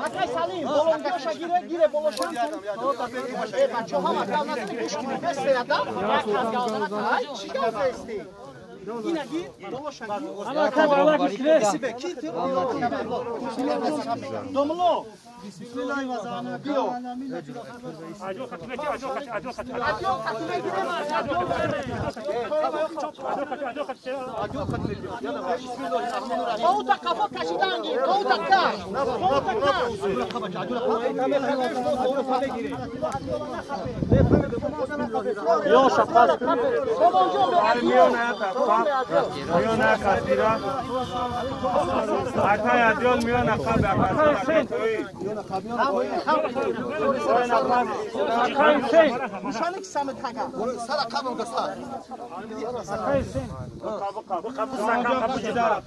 Akay salim, bolongoşa gire bolongoşa. Bak çok ama kalmasın kuş gibi besle adam. Yakaz galdana kay, çıkar festi. Yine gir, bolongoşa gir. Ana kavala kişiler. Domlo. Bismillahirrahmanirrahim. Kouta kafa kaşıdan gir, kouta kaş. Kouta kaş. Yok şapkası. Miona Katira. Ataya diyor Miona Katira. Nişanlık Samet Hakan. Sara kabul göster. Kapı sakan kapı cidara.